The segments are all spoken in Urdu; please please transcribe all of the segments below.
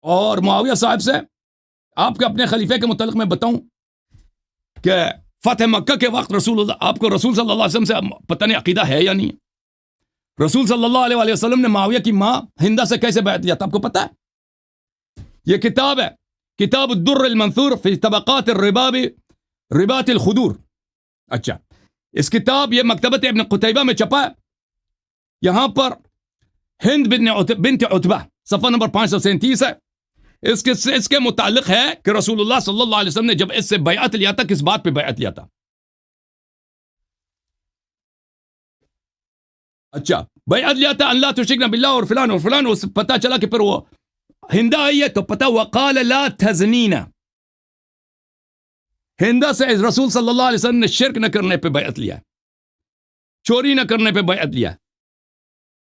اور معاویہ صاحب سے آپ کے اپنے خلیفے کے متعلق میں بتاؤں کہ فتح مکہ کے وقت آپ کو رسول صلی اللہ علیہ وسلم سے پتہ نہیں عقیدہ ہے یا نہیں ہے؟ رسول صلی اللہ علیہ وسلم نے معاویہ کی ماں ہندا سے کیسے بیعت لیا تھا آپ کو پتہ ہے؟ یہ کتاب ہے، کتاب الدر المنثور فی طبقات ربات الخدور. اچھا، اس کتاب یہ مکتبت ابن قتیبہ میں چھپا ہے. یہاں پر ہند بنت عتبہ صفحہ نمبر 537 ہے. اس کے متعلق ہے کہ رسول اللہ صلی اللہ علیہ وسلم نے جب اس سے بیعت لیا تھا، کس بات پہ بیعت لیا تھا؟ اچھا، بیعت لیا تھا اللہ تشرکنا باللہ اور فلان اور فلان. اس پتہ چلا کہ پھر وہ ہندا آئی ہے تو پتہ وقال لا تزنینا. ہندا سے رسول صلی اللہ علیہ وسلم نے شرک نہ کرنے پہ بیعت لیا، چوری نہ کرنے پہ بیعت لیا.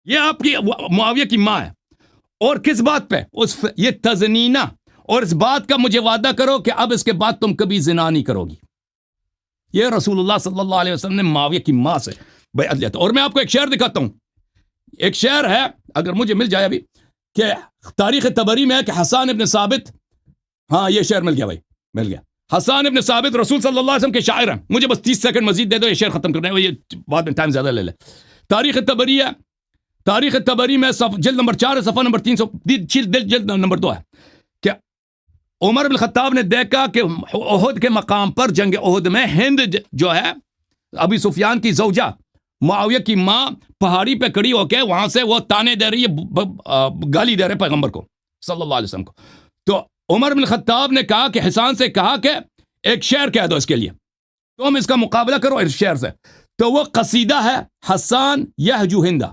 یہ آپ کی معاویہ کی ماں ہے. اور کس بات پہ؟ یہ تزنینا، اور اس بات کا مجھے وعدہ کرو کہ اب اس کے بعد تم کبھی زنا نہیں کرو گی. یہ رسول اللہ صلی اللہ علیہ وسلم نے معاویہ کی ماں سے بیعت لیا تھا. اور میں آپ کو ایک شعر دکھاتا ہوں. ایک شعر ہے، اگر مجھے مل جائے ابھی، کہ تاریخ طبری میں ہے کہ حسان ابن ثابت، ہاں یہ شعر مل گیا بھائی، مل گیا. حسان ابن ثابت رسول صلی اللہ علیہ وسلم کے شاعر ہیں. مجھے بس 30 سیکنڈ مزید دے دو، یہ شعر ختم کرنا ہے، یہ بعد میں ٹائم زیادہ لے لے. تاریخ طبری ہے، تاریخ طبری میں جلد نمبر 4 صفحہ نمبر 300 جلد نمبر 2 ہے کہ عمر بن الخطاب نے دیکھا کہ احد کے مقام پر، جنگ احد میں، ہند جو ہے ابی سفیان کی زوجہ معاویہ کی ماں پہاڑی پہ کھڑی ہو کے وہاں سے وہ تانے دے رہی ہے، گالی دے رہے پیغمبر کو صلی اللہ علیہ وسلم کو. تو عمر بن الخطاب نے کہا کہ حسان سے کہا کہ ایک شعر کہہ دو اس کے لیے، تم اس کا مقابلہ کرو اس شعر سے. تو وہ قصیدہ ہے حسان یہجو ہندا.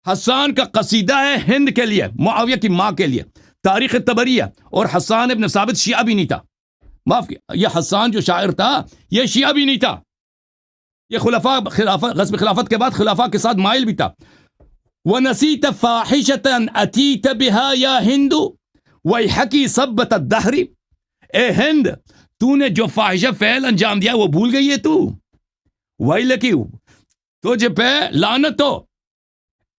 حسان کا قصیدہ ہے ہند کے لیے، معاویہ کی ماں کے لیے. تاریخ طبری ہے. اور حسان ابن ثابت شیعہ بھی نہیں تھا، معاف کیا، یہ حسان جو شاعر تھا یہ شیعہ بھی نہیں تھا، یہ غزوہ خلافت کے بعد خلافہ کے ساتھ مائل بھی تھا. وَنَسِيتَ فَاحِشَةً أَتِيتَ بِهَا هِنْدُ وَيْحَكِي صَبَّةَ الدَّهْرِ. اے ہند، تو نے جو فاحشہ فعل انجام دیا وہ بھول گئی ہے تو؟ وَيْلَكِ، تجھ پہ لعنت ہو،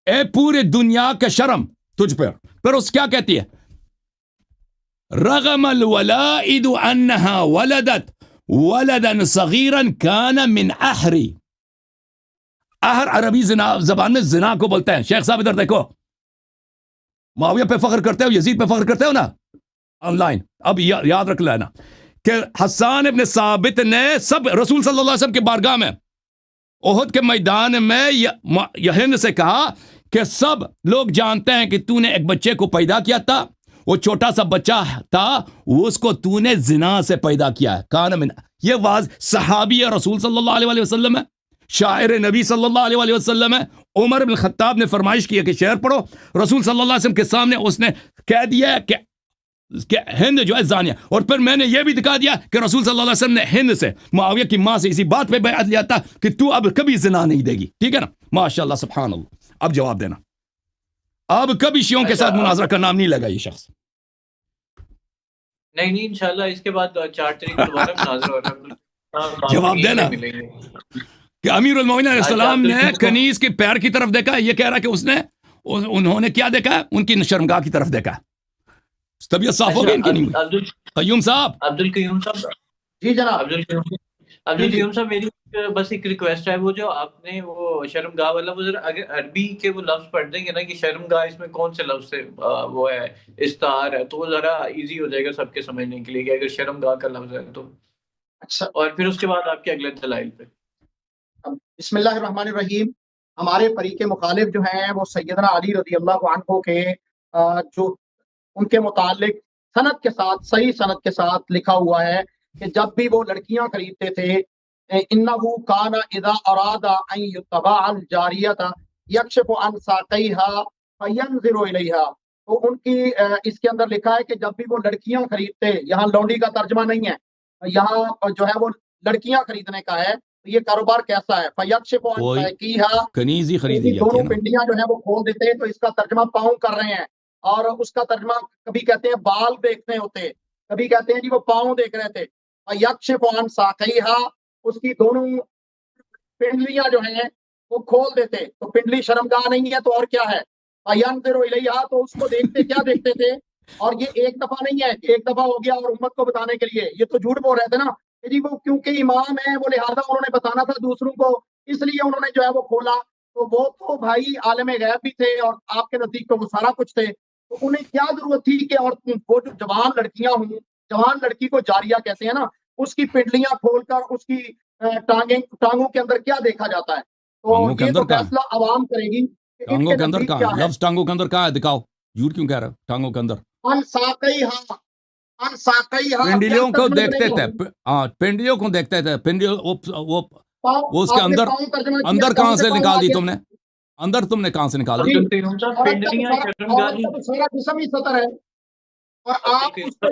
اے پورے دنیا کا شرم تجھ پر. پھر اس کیا کہتی ہے؟ رغم الولائد انها ولدت ولدا صغیرا کان من احری. احر عربی زبان میں زنا کو بولتے ہیں. شیخ صاحب ادھر دیکھو، معاویہ پہ فخر کرتے ہو، یزید پہ فخر کرتے ہو نا آن لائن. اب یاد رکھ لینا کہ حسان ابن ثابت نے سب رسول صلی اللہ علیہ وسلم کے بارگاہ میں احد کے میدان میں ہند سے کہا کہ سب لوگ جانتے ہیں کہ تو نے ایک بچے کو پیدا کیا تھا، وہ چھوٹا سا بچہ تھا، اس کو تو نے زنا سے پیدا کیا ہے. کان من، یہ واضح صحابی رسول صلی اللہ علیہ وسلم ہے، شاعر نبی صلی اللہ علیہ وسلم ہے. عمر بن الخطاب نے فرمائش کی کہ شعر پڑھو. رسول صلی اللہ علیہ وسلم کے سامنے اس نے کہہ دیا کہ ہند جو ہے زانیہ. اور پھر میں نے یہ بھی دکھا دیا کہ رسول صلی اللہ علیہ وسلم نے ہند سے، معاویہ کی ماں سے، اسی بات پہ بیعت لیا تھا کہ تو اب کبھی زنا نہیں دے گی. ٹھیک ہے نا؟ ماشاءاللہ سبحان اللہ. اب جواب دینا، اب کبھی شیعوں کے ساتھ مناظرہ کا نام نہیں لگا یہ شخص. نہیں انشاءاللہ اس کے بعد 4 تاریخ کو دوبارہ مناظرہ ہو رہا ہے. جواب دینا کہ امیر المومنین علیہ السلام نے کنیز کے پیر کی طرف دیکھا، یہ کہہ رہا کہ انہوں نے کیا دیکھا؟ ان کی شرمگاہ کی طرف دیکھا. طبیعت صاف ہو گئی ان کی نہیں ہوئی؟ قیوم صاحب، عبد القیوم صاحب. جی جناب. عبد القیوم صاحب، میری بس ایک ریکویسٹ ہے، وہ جو آپ نے وہ شرمگاہ والا، وہ ذرا اگر عربی کے وہ لفظ پڑھ دیں گے نا کہ شرمگاہ اس میں کون سے لفظ سے وہ ہے استعار ہے، تو وہ ذرا ایزی ہو جائے گا سب کے سمجھنے کے لیے کہ اگر شرمگاہ کا لفظ ہے تو. اچھا، اور پھر اس کے بعد آپ کے اگلے دلائل پہ. بسم اللہ الرحمن الرحیم. ہمارے فریق مخالف جو ہیں وہ سیدنا علی رضی اللہ عنہ کے جو ان کے متعلق سند کے ساتھ، صحیح سند کے ساتھ لکھا ہوا ہے کہ جب بھی وہ لڑکیاں خریدتے تھے، انہو کان اذا اراد ان یتبع الجاریۃ یکشف عن ساقیہا فینظر الیہا. تو ان کی اس کے اندر لکھا ہے کہ جب بھی وہ لڑکیاں خریدتے، یہاں لونڈی کا ترجمہ نہیں ہے، یہاں جو ہے وہ لڑکیاں خریدنے کا ہے. یہ کاروبار کیسا ہے؟ فیکشف عن ساقیہا، کنیزی خریدی جاتی ہے دونوں نا، پنڈلیاں جو ہیں وہ کھول دیتے ہیں. تو اس کا ترجمہ پاؤں کر رہے ہیں، اور اس کا ترجمہ کبھی کہتے ہیں بال دیکھنے ہوتے، کبھی کہتے ہیں جی وہ پاؤں دیکھ رہے تھے. یکشف عن ساقیہا، اس کی دونوں پنڈلیاں جو ہیں وہ کھول دیتے. تو پنڈلی شرمگاہ نہیں ہے تو اور کیا ہے؟ ینظر الیہا، تو اس کو دیکھتے، کیا دیکھتے تھے؟ اور یہ ایک دفعہ نہیں ہے کہ ایک دفعہ ہو گیا اور امت کو بتانے کے لیے، یہ تو جھوٹ بول رہے تھے نا کہ جی وہ کیونکہ امام ہیں وہ لہٰذا انہوں نے بتانا تھا دوسروں کو، اس لیے انہوں نے جو ہے وہ کھولا. تو وہ تو بھائی عالم غیب بھی تھے اور آپ کے نزدیک تو وہ سارا کچھ تھے، تو انہیں کیا ضرورت تھی کہ اور وہ جو جوان لڑکیاں ہوں، جوان لڑکی کو جاریہ کہتے ہیں نا، اس کی پنڈلیاں کھول کر اس کی ٹانگوں کے اندر کیا دیکھا جاتا ہے. تو ٹانگوں کے یہ اندر تو کہاں ہے؟ فیصلہ عوام کرے گی کہ ان ٹانگوں کے کے اندر نزدیک کہاں کیا ہے؟ ہے. لفظ ٹانگوں کے اندر کہاں ہے؟ دکھاؤ. جھوٹ کیوں کہہ رہے ہو؟ ٹانگوں کے اندر ان ساقئی ہاں، ان ساقئی ہاں، کیا پنڈلیوں کو ترجمہ دیکھتے کریں تھے. گے؟ ہاں پنڈلیوں کو دیکھتے تھے. پنڈلیوں وہ اس کے آپ نے اندر پاؤں ترجمہ کیا، اندر کہاں کہاں سے سے پاؤں آ نکال دی گیا؟ تم نے؟ اندر تم نے کہاں سے نکال دی؟ جی، عبد القیوم صاحب عورت کا تو پنڈلیاں سارا شرم عورت گاہی. کا تو سارا جسم ہی سطر ہے. اور عبد آپ القیوم اس پہ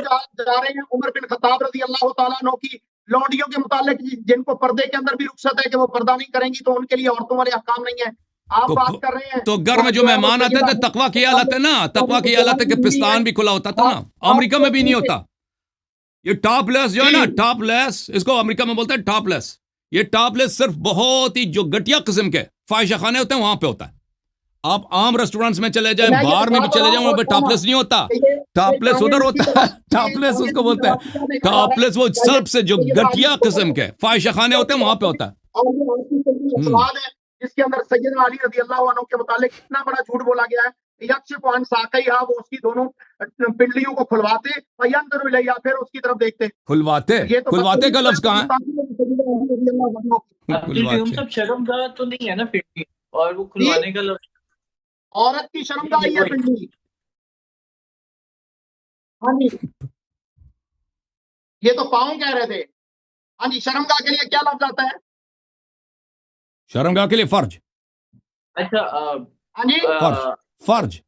جا رہے ہیں عمر بن خطاب رضی اللہ تعالیٰ عنہ کی لونڈیوں کے متعلق، جن کو پردے کے اندر بھی رخصت ہے کہ وہ پردہ نہیں کریں گی، تو ان کے لیے عورتوں والے احکام نہیں ہیں. آپ تو بات کر رہے ہیں تو گھر میں جو جو ہے وہ مہمان آتے سیدہ تھے تقویٰ کی حالت ہے نا، تقویٰ کی حالت ہے کہ جوانی پستان بھی کھلا ہوتا تھا نا. امریکہ میں بھی نہیں ہوتا. یہ ٹاپ لیس جو ہے نا، ٹاپ لیس، اس کو امریکہ میں بولتے ہیں ٹاپ لیس. یہ ٹاپ لیس صرف بہت ہی جو گٹیا قسم کے فاحشہ خانے ہوتے ہیں وہاں پہ ہوتا ہے. آپ عام ریسٹورینٹس میں چلے جائیں، بار میں بھی چلے جائیں، وہاں پہ ٹاپ لیس نہیں ہوتا. ٹاپ لیس ادھر ہوتا ہے. ٹاپ لیس اس کو بولتے ہیں. ٹاپ لیس وہ سب سے جو گٹیا قسم کے فاحشہ خانے ہوتے ہیں وہاں پہ ہوتا ہے. سوال ہے جس کے اندر سیدنا علی رضی اللہ عنہ کے متعلق اتنا بڑا جھوٹ بولا گیا ہے. یکشف عن ساقیہا، وہ اس کی دونوں پنڈلیوں کو کھلواتے، فینظر الیہا، پھر اس کی طرف دیکھتے. کھلواتے. یہ تو کھلواتے کا لفظ کہاں ہے؟ عبد القیوم صاحب شرم گاہ تو نہیں ہے نا پنڈلی، اور وہ کھلوانے کا لفظ عورت کی شرم گاہ ہی ہے پنڈلی. ہاں جی، یہ تو پاؤں کہہ رہے تھے. ہاں جی، شرم گاہ کے لیے کیا لفظ آتا ہے؟ شرمگاہ کے لیے فرج. اچھا ہاں جی، فرج.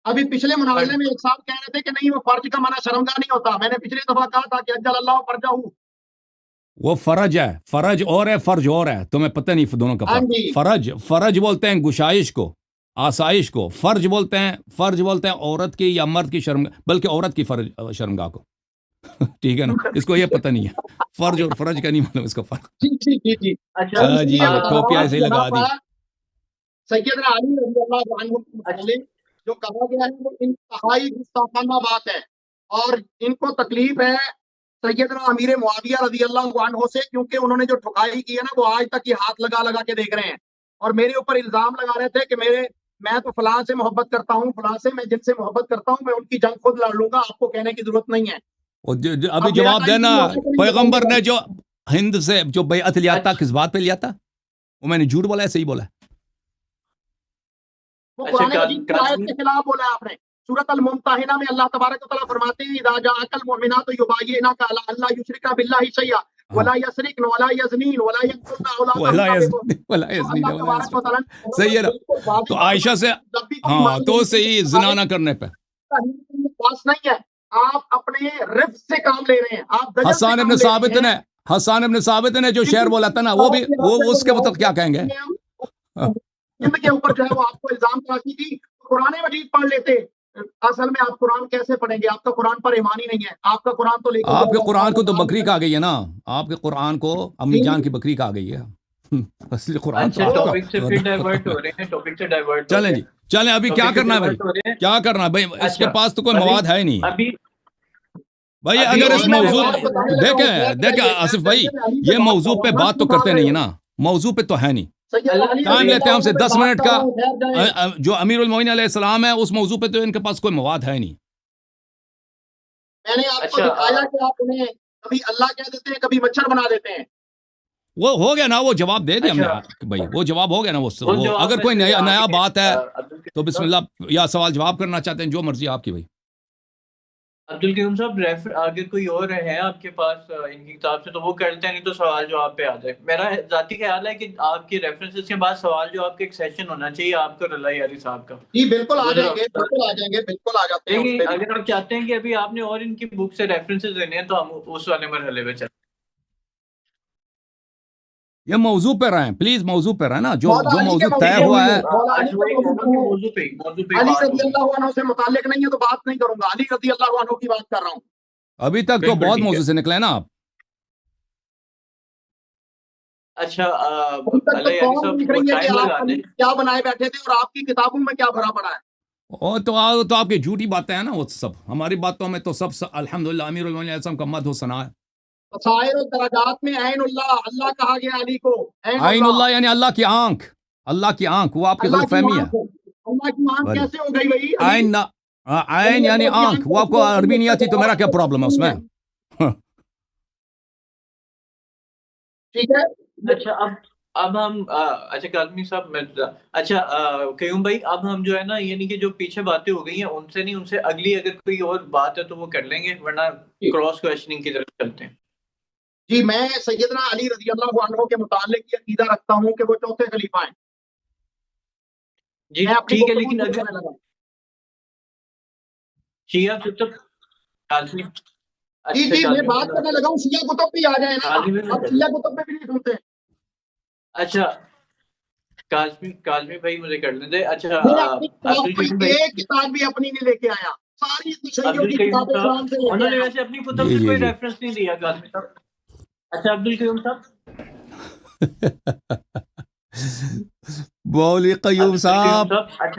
ابھی پچھلے مناظرے میں ایک صاحب کہہ رہے تھے کہ نہیں وہ فرج کا معنی شرم گاہ نہیں ہوتا. میں نے پچھلی دفعہ کہا تھا کہ اجل اللہ فرجہ. وہ فرج ہے. فرج اور ہے، فرج اور ہے. تمہیں پتہ نہیں دونوں کا فرق. فرج بولتے ہیں گشائش کو، آسائش کو. فرج بولتے ہیں عورت کی یا مرد کی بلکہ عورت کی شرمگاہ کو. ٹھیک ہے نا؟ اس کو یہ پتہ نہیں ہے. فرج اور فرج کا نہیں معلوم اس کو فرق. جی اچھا جی ٹوپی ایسے ہی لگا دی. سیدنا علی رضی اللہ عنہ کے متعلق جو کہا گیا ہے وہ انتہائی گستاخانہ بات ہے، اور ان کو تکلیف ہے سیدنا امیر معاویہ رضی اللہ عنہ سے، کیونکہ انہوں نے جو ٹھکائی کی ہے نا وہ آج تک یہ ہاتھ لگا لگا کے دیکھ رہے ہیں، اور میرے اوپر الزام لگا رہے تھے کہ میں تو فلاں سے محبت کرتا ہوں، فلاں سے، میں جن سے محبت کرتا ہوں میں ان کی جنگ خود لڑ لوں گا، آپ کو کہنے کی ضرورت نہیں ہے. ابھی جواب دینا. پیغمبر نے جو ہند سے جو بیعت لیا تھا کس بات پہ لیا تھا؟ وہ میں نے جھوٹ بولا ہے صحیح بولا ہے؟ وہ قرآن مجید کی آیت کے خلاف بولا ہے آپ نے. سورۃ الممتحنہ میں اللہ تبارک و تعالیٰ فرماتے ہیں اذا جاءک المؤمنات یبايعنک علی ان لا یشرکن باللہ شیئا ولا یسرقن ولا یزنین ولا یقتلن اولادهن. صحیح ہے نا؟ تو عائشہ سے ہاں تو صحیح زنا نہ کرنے پہ پاس نہیں ہے، آپ اپنے رفق سے کام لے رہے ہیں. آپ حسان ابن ثابت نے جو شعر بولا تھا نا، وہ بھی وہ اس کے مطلب کیا کہیں گے؟ ان کے اوپر جو ہے وہ آپ کو الزام تراشی تھی. قرآن مجید پڑھ لیتے. اصل میں آپ قرآن کیسے پڑھیں گے؟ آپ کا قرآن پر ایمان ہی نہیں ہے. آپ کا قرآن تو لے کے آپ کے قرآن کو تو بکری کہا گئی ہے نا. آپ کے قرآن کو امی جان کی بکری کہا گئی ہے. اصلی قرآن تو ٹاپک سے پھر ڈائیورٹ ہو رہے ہیں، ٹاپک سے ڈائیورٹ. چلیں جی چلیں. ابھی کیا کرنا ہے بھائی؟ کیا کرنا ہے بھائی؟ اس کے پاس تو کوئی مواد ہے ہی نہیں. ابھی بھائی اگر اس موضوع دیکھیں آصف بھائی، یہ موضوع پہ بات تو کرتے نہیں ہے نا. موضوع پہ تو ہے نہیں. ٹائم لیتے ہیں ہم سے 10 منٹ کا. جو امیر المومنین علیہ السلام ہے اس موضوع پہ تو ان کے پاس کوئی مواد ہے نہیں. میں نے آپ کو دکھایا کہ آپ انہیں کبھی اللہ کہہ دیتے ہیں، کبھی مچھر بنا دیتے ہیں. وہ ہو گیا نا، وہ جواب دے دیا ہم نے بھائی. وہ جواب ہو گیا نا. وہ اگر کوئی نیا بات ہے تو بسم اللہ، یا سوال جواب کرنا چاہتے ہیں جو مرضی آپ کی بھائی. عبد القیوم صاحب اگر کوئی اور ہے آپ کے پاس ان کی کتاب سے تو وہ کرتے ہیں، نہیں تو سوال جواب پہ آ جائے. میرا ذاتی خیال ہے کہ آپ کی ریفرنسز کے بعد سوال جواب کا ایک سیشن ہونا چاہیے آپ کو رلا یاری صاحب کا. جی بالکل آ جائیں گے، بالکل آ جائیں گے، بالکل آ جاتے ہیں. لیکن اگر آپ چاہتے ہیں کہ ابھی آپ نے اور ان کی بک سے ریفرنسز دینے ہیں تو ہم اس والے مرحلے پہ چلیں. یہ موضوع پہ رہیں پلیز، موضوع پہ رہیں نا. جو موضوع طے ہوا ہے علی رضی اللہ عنہ سے متعلق نہیں ہے تو بات نہیں کروں گا. علی رضی اللہ عنہ کی بات کر رہا ہوں. ابھی تک تو بہت موضوع سے نکلے نا آپ. اچھا کیا بنائے بیٹھے تھے اور آپ کی کتابوں میں کیا بھرا پڑا ہے؟ تو آپ کی جھوٹی باتیں ہیں نا وہ سب. ہماری باتوں میں تو سب الحمدللہ امیر المومنین علیہ السلام کا مدح و ثنا ہے. وسائر و درجات میں عین اللہ کہا گیا علی کو. عین اللہ یعنی اللہ کی آنکھ. اللہ کی آنکھ وہ آپ کی غلط فہمی ہے. اللہ کی آنکھ کیسے ہو گئی بھائی؟ عین یعنی آنکھ. وہ آپ کو عربی نہیں آتی تو میرا کیا پرابلم ہے اس میں؟ ٹھیک ہے. اچھا اب ہم اچھا کاظمی صاحب اچھا قیوم بھائی اب ہم جو ہے نا یعنی کہ جو پیچھے باتیں ہو گئی ہیں ان سے نہیں، ان سے اگلی اگر کوئی اور بات ہے تو وہ کر لیں گے، ورنہ کراس کویشچننگ کی طرف چلتے ہیں. جی میں سیدنا علی رضی اللہ عنہ کے متعلق یہ عقیدہ رکھتا ہوں کہ وہ چوتھے خلیفہ ہیں. جی ٹھیک ہے، لیکن اگر شیعہ کتب کاظمی جی میں بات کرنے لگا ہوں شیعہ کتب بھی آ جائے نا. اب شیعہ کتب میں بھی نہیں سنتے. اچھا کاظمی بھائی مجھے کر لیں دے. اچھا ایک کتاب بھی اپنی نہیں لے کے آیا، ساری تشیعوں کی کتابیں قرآن سے لے کے انہوں نے آیا. ویسے اپنی کتب سے کوئی ریفرنس نہیں دیا کاظمی صاحب. اچھا عبدالقیوم صاحب بولی قیوم صاحب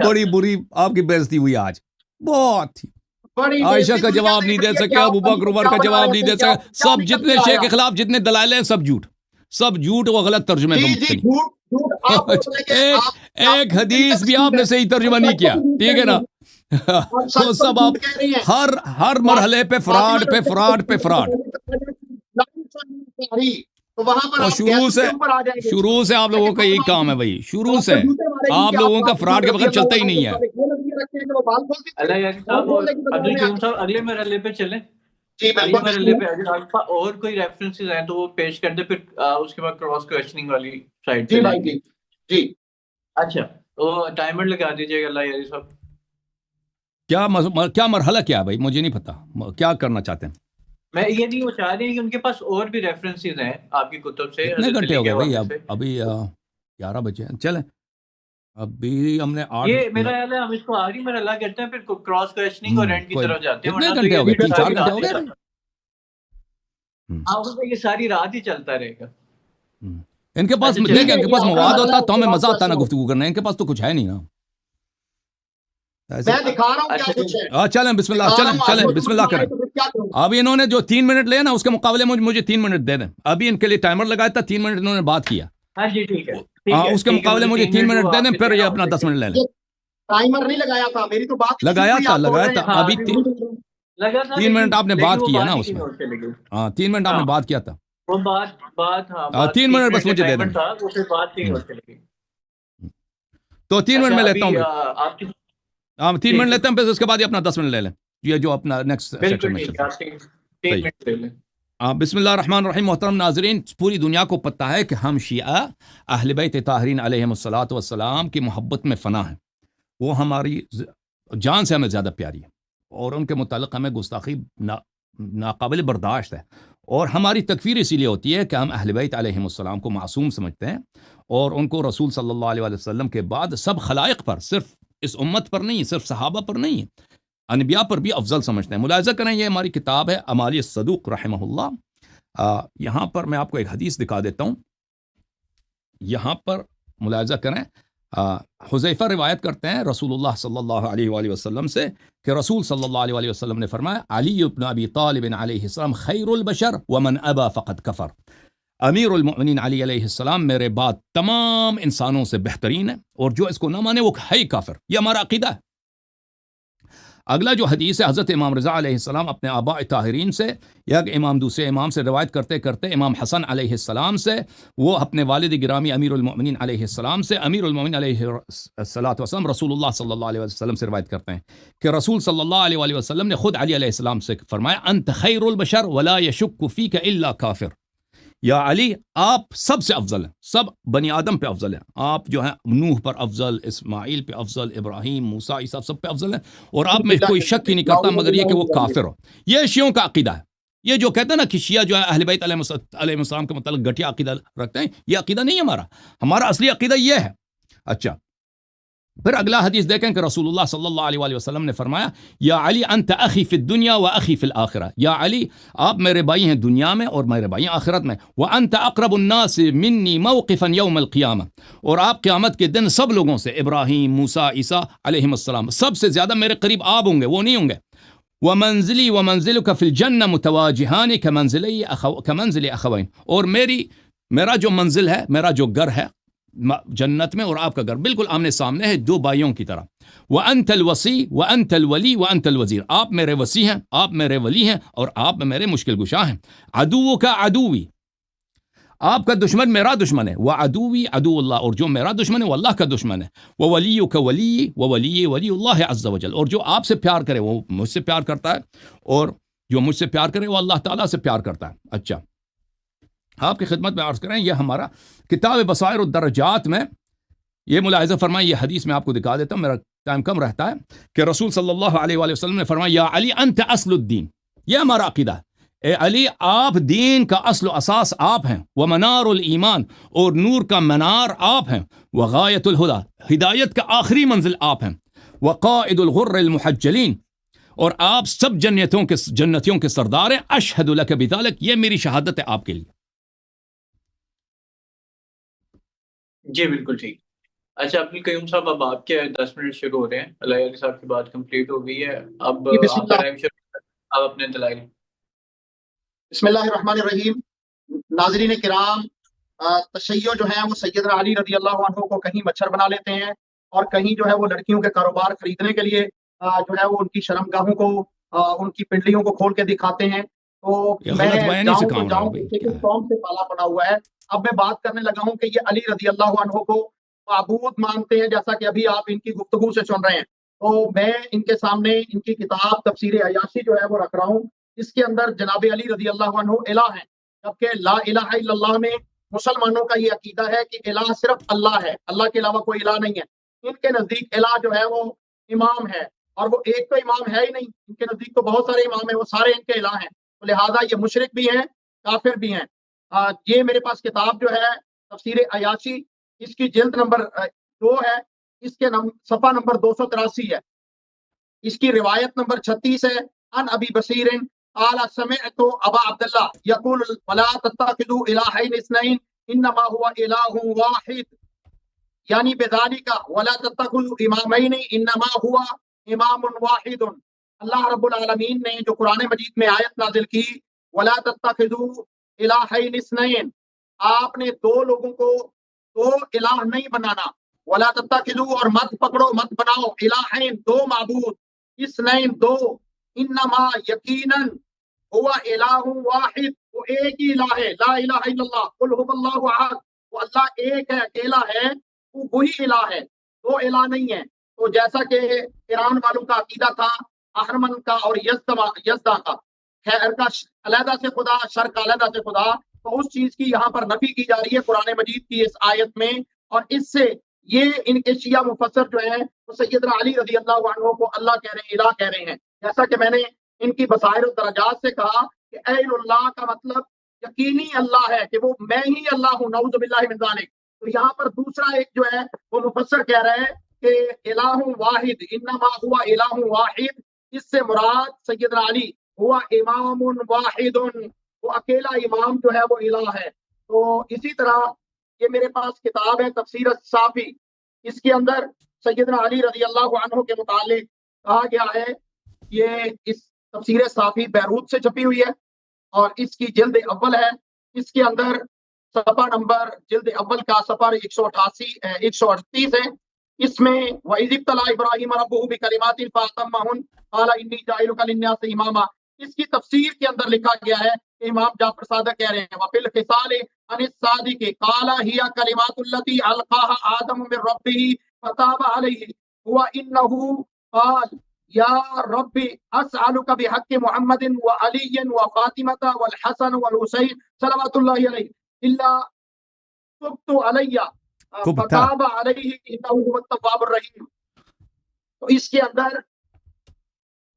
بڑی بری آپ کی بےعزتی ہوئی آج، بہت تھی. عائشہ کا جواب نہیں دے سکے، ابو بکر عمر کا جواب نہیں دے سکے. سب جتنے شیخ کے خلاف جتنے دلائل ہیں سب جھوٹ، سب جھوٹ. وہ غلط ترجمے ایک حدیث بھی آپ نے صحیح ترجمہ نہیں کیا، ٹھیک ہے نا. وہ سب آپ ہر مرحلے پہ فراڈ پہ فراڈ پہ فراڈ. اور شروع سے آپ لوگوں کا یہی کام ہے بھائی، شروع سے آپ لوگوں کا فراڈ کے بغیر چلتا ہی نہیں ہے. عبدالقیوم صاحب اگلے مرحلے پہ چلیں. اگلے مرحلے پہ اگر آپ اور کوئی ریفرنسز ہیں تو وہ پیش کر دیں، پھر اس کے بعد کراس کویشچننگ والی سائڈ پہ جائیں گے. جی اچھا تو ٹائمر لگا دیجیے گا اللہ یاری صاحب. کیا مرحلہ کیا ہے بھائی؟ مجھے نہیں پتا کیا کرنا چاہتے ہیں. میں یہ نہیں، وہ چاہ رہے ہیں کہ ان کے پاس اور بھی ریفرنسز ہیں آپ کی کتب سے. کتنے گھنٹے ہو گئے بھائی؟ ابھی 11 بجے ہیں. چلیں ابھی ہم نے 8، یہ میرا خیال ہے ہم اس کو آخری مرحلہ کرتے ہیں، پھر کراس کویشچننگ اور اینڈ کی طرف جاتے ہیں. کتنے گھنٹے ہو گئے؟ 3-4 گھنٹے ہو گئے. یہ ساری رات ہی چلتا رہے گا. ان کے پاس دیکھیں، ان کے پاس مواد ہوتا تو ہمیں مزہ آتا نا گفتگو کرنا. ان کے پاس تو کچھ ہے نہیں نا. میں دکھا رہا ہوں کیا کچھ ہے. چلیں بسم اللہ، چلیں بسم اللہ کریں. ابھی انہوں نے جو 3 منٹ لے نا اس کے مقابلے میں مجھے 3 منٹ دے دیں. ابھی ان کے لیے ٹائمر لگایا تھا، 3 منٹ انہوں نے بات کیا. ہاں جی ٹھیک ہے. اس کے مقابلے مجھے 3 منٹ دے دیں، پھر یہ اپنا 10 منٹ لے لیں. ٹائمر نہیں لگایا تھا، میری تو بات لگایا تھا. ابھی 3 منٹ آپ نے بات کیا نا اس میں. ہاں 3 منٹ آپ نے بات کیا تھا. وہ بات 3 منٹ بس مجھے دے دیں. تو 3 منٹ میں لیتا ہوں. ہم 3 منٹ لیتے ہیں، پھر اس کے بعد یہ اپنا 10 منٹ لے لیں. یہ جو اپنا نیکسٹ سیکشن میں بسم اللہ الرحمن الرحیم. محترم ناظرین، پوری دنیا کو پتہ ہے کہ ہم شیعہ اہل بیت طاہرین علیہم الصلاۃ والسلام کی محبت میں فنا ہیں. وہ ہماری جان سے ہمیں زیادہ پیاری ہے، اور ان کے متعلق ہمیں گستاخی ناقابل برداشت ہے. اور ہماری تکفیر اسی لیے ہوتی ہے کہ ہم اہل بیت علیہم السلام کو معصوم سمجھتے ہیں، اور ان کو رسول صلی اللہ علیہ وسلم کے بعد سب خلائق پر، صرف اس امت پر نہیں، صرف صحابہ پر نہیں، انبیاء پر بھی افضل سمجھتے ہیں. ملاحظہ کریں، یہ ہماری کتاب ہے امالی الصدوق رحمہ اللہ. یہاں پر میں آپ کو ایک حدیث دکھا دیتا ہوں. یہاں پر ملاحظہ کریں، حذیفہ روایت کرتے ہیں رسول اللہ صلی اللہ علیہ وآلہ وسلم سے کہ رسول صلی اللہ علیہ وآلہ وسلم نے فرمایا: علی بن ابی طالب علیہ السلام خیر البشر ومن ابا فقد کفر. امیر المؤمنین علی علیہ السلام میرے بعد تمام انسانوں سے بہترین ہے، اور جو اس کو نہ مانے وہ ہے ہی کافر. یہ ہمارا عقیدہ ہے. اگلا جو حدیث ہے حضرت امام رضا علیہ السلام اپنے آباء طاہرین سے، یا امام دوسرے امام سے روایت کرتے کرتے امام حسن علیہ السلام سے، وہ اپنے والد گرامی امیر المؤمنین علیہ السلام سے، امیر المؤمنین علیہ السلام رسول اللہ صلی اللہ علیہ وسلم سے روایت کرتے ہیں کہ رسول صلی اللہ علیہ وآلہ وسلم نے خود علی علیہ السلام سے فرمایا: انت خیر البشر ولا یشک فیک الا کافر. یا علی، آپ سب سے افضل ہیں، سب بنی آدم پہ افضل ہیں. آپ جو ہیں نوح پر افضل، اسماعیل پہ افضل، ابراہیم، موسیٰ، عیسیٰ سب پہ افضل ہیں، اور آپ میں کوئی شک ہی نہیں کرتا مگر یہ کہ وہ کافر ہو. یہ شیعوں کا عقیدہ ہے. یہ جو کہتے ہیں نا کہ شیعہ جو ہے اہل بیت علیہ السلام کے متعلق گھٹیا عقیدہ رکھتے ہیں، یہ عقیدہ نہیں ہے ہمارا. ہمارا اصلی عقیدہ یہ ہے. اچھا، پھر اگلا حدیث دیکھیں کہ رسول اللہ صلی اللہ علیہ وآلہ وسلم نے فرمایا یا علی انت اخی فی الدنیا و اخی فی الآخرہ، یا علی آپ میرے بھائی ہیں دنیا میں اور میرے بھائی ہیں آخرت میں، وانت اقرب الناس منی موقفا یوم القیامہ، اور آپ قیامت کے دن سب لوگوں سے، ابراہیم، موسیٰ، عیسیٰ علیہ السلام، سب سے زیادہ میرے قریب آپ ہوں گے، وہ نہیں ہوں گے۔ ومنزلی ومنزلک فی الجنہ متواجہان کمنزل اخوین، اور میرا جو منزل ہے، میرا جو گھر ہے جنت میں، اور آپ کا گھر بالکل آمنے سامنے ہے، دو بھائیوں کی طرح۔ وَأَنْتَ الْوَصِي وَأَنْتَ الْوَلِي وَأَنْتَ الْوَزِيرُ، آپ میرے وصی ہیں، آپ میرے ولی ہیں، اور آپ میرے مشکل گشا ہیں۔ عدوک عدوی، آپ کا دشمن میرا دشمن ہے، وعدوی عدو اللہ، اور جو میرا دشمن ہے وہ اللہ کا دشمن ہے۔ وولیک ولی وولی ولی اللہ عز وجل، اور جو آپ سے پیار کرے وہ مجھ سے پیار کرتا ہے، اور جو مجھ سے پیار کرے وہ اللہ تعالیٰ سے پیار کرتا ہے۔ اچھا، آپ کی خدمت میں عرض کریں، یہ ہمارا کتاب بصائر الدرجات میں یہ ملاحظہ فرمائیں، یہ حدیث میں آپ کو دکھا دیتا ہوں، میرا ٹائم کم رہتا ہے، کہ رسول صلی اللہ علیہ وآلہ وسلم نے فرمایا یا علی انت اصل الدین، یہ ہمارا عقیدہ ہے، اے علی آپ دین کا اصل و اساس آپ ہیں، ومنار الایمان، اور نور کا منار آپ ہیں، وغایت الہدی، ہدایت کا آخری منزل آپ ہیں، وقائد الغر المحجلین، اور آپ سب جنتیوں کے سردار ہیں، اشہد لک بذلک، یہ میری شہادت ہے آپ کے لیے۔ جی بالکل ٹھیک۔ اچھا عبدالقیوم صاحب، اب آپ کے 10 منٹ شروع ہو رہے ہیں، اللہ علی صاحب کی بات کمپلیٹ ہو گئی ہے، اب بسم آپ کا اللہ ٹائم شروع کریں، آپ اپنے دلائل۔ بسم اللہ الرحمن الرحیم۔ ناظرین کرام، تشیع جو ہے وہ سیدنا علی رضی اللہ عنہ کو کہیں مچھر بنا لیتے ہیں، اور کہیں جو ہے وہ لڑکیوں کے کاروبار خریدنے کے لیے جو ہے وہ ان کی شرمگاہوں کو، ان کی پنڈلیوں کو کھول کے دکھاتے ہیں۔ تو یہ میں غلط بیانی سے کام رہا جاؤں بھائی، کہ کیا کس ہے؟ قوم سے پالا پڑا ہوا ہے۔ اب میں بات کرنے لگا ہوں کہ یہ علی رضی اللہ عنہ کو معبود مانتے ہیں، جیسا کہ ابھی آپ ان کی گفتگو سے سن رہے ہیں۔ تو میں ان کے سامنے ان کی کتاب تفسیر عیاشی جو ہے وہ رکھ رہا ہوں، اس کے اندر جناب علی رضی اللہ عنہ الہ ہیں، جبکہ لا الہ الا اللہ میں مسلمانوں کا یہ عقیدہ ہے کہ الہ صرف اللہ ہے، اللہ کے علاوہ کوئی الہ نہیں ہے۔ ان کے نزدیک الہ جو ہے وہ امام ہے، اور وہ ایک تو امام ہے ہی نہیں، ان کے نزدیک تو بہت سارے امام ہیں، وہ سارے ان کے الہ ہیں، تو لہٰذا یہ مشرک بھی ہیں، کافر بھی ہیں۔ یہ میرے پاس کتاب جو ہے تفسیر عیاشی، اس کی جلد نمبر 2 ہے، اس کے صفحہ نمبر 283 ہے، اس کی روایت نمبر 36 ہے۔ ان ابی بصیر قال سمعت ابا عبداللہ یقول ولا تتخذوا الہین اثنین انما هو الہ واحد، یعنی بذالک ولا تتخذوا امامین انما هو امام واحد۔ اللہ رب العالمین نے جو قرآن مجید میں آیت نازل کی، ولا تتخذوا الہین اثنین، آپ نے دو لوگوں کو دو الہ نہیں بنانا، ولا تتخذوا، اور مت پکڑو، مت بناؤ، الہین دو معبود، اثنین دو، انما یقیناً ہوا الہ واحد، وہ ایک ہی الہ ہے، لا الہ الا اللہ، قل هو اللہ احد، وہ اللہ ایک ہے، اکیلا ہے، وہ وہی الہ ہے، دو الہ نہیں ہے۔ تو جیسا کہ ایران والوں کا عقیدہ تھا، اہرمن کا اور یزدا کا، خیر کا علیحدہ سے خدا، شر کا علیحدہ سے خدا، تو اس چیز کی یہاں پر نفی کی جا رہی ہے قرآن مجید کی اس آیت میں، اور اس سے یہ ان کے شیعہ مفسر جو ہیں وہ سیدنا علی رضی اللہ عنہ کو اللہ کہہ رہے ہیں، الہ کہہ رہے ہیں، جیسا کہ میں نے ان کی بصائر الدرجات سے کہا کہ اے اللہ کا مطلب یقینی اللہ ہے، کہ وہ میں ہی اللہ ہوں، نعوذ باللہ من ذالک۔ تو یہاں پر دوسرا ایک جو ہے وہ مفسر کہہ رہے ہیں کہ الہ واحد، انما ہوا الہ واحد، اس سے مراد سیدنا علی ہوا امام واحد، وہ اکیلا امام جو ہے وہ الہ ہے۔ تو اسی طرح یہ میرے پاس کتاب ہے تفسیر الصافی، اس کے اندر سیدنا علی رضی اللہ عنہ کے متعلق کہا گیا ہے، یہ اس تفسیر صافی بیروت سے چھپی ہوئی ہے، اور اس کی جلد اول ہے، اس کے اندر صفحہ نمبر جلد اول کا صفحہ 138 ہے، اس میں وَإِذِ ابْتَلَىٰ إِبْرَاهِيمَ رَبُّهُ بِكَلِمَاتٍ فَأَتَمَّهُنَّ قَالَ إِنِّي جَاعِلُكَ لِلنَّاسِ إِمَامًا۔ اس کی تفسیر کے اندر لکھا گیا ہے کہ امام جعفر صادق کہہ رہے ہیں وَفِي الْخِصَالِ عَنِ الصَّادِقِ قَالَ هِيَ كَلِمَاتُ الَّتِي أَلْقَاهَا آدَمُ مِن رَّبِّهِ فَتَابَ عَلَيْهِ وَإِنَّهُ قَالَ يَا رَبِّ أَسْأَلُكَ بِحَقِّ مُحَمَّدٍ وَعَلِيٍّ وَفَاطِمَةَ وَالْحَسَنِ وَالْحُسَيْنِ صلوات اللہ علیہ إِلَّا تُبْتُ عَلَيَّ فَتَابَ عَلَيْهِ إِنَّهُ هُوَ التَّوَّابُ الرَّحِيمُ۔ تو اس کے اندر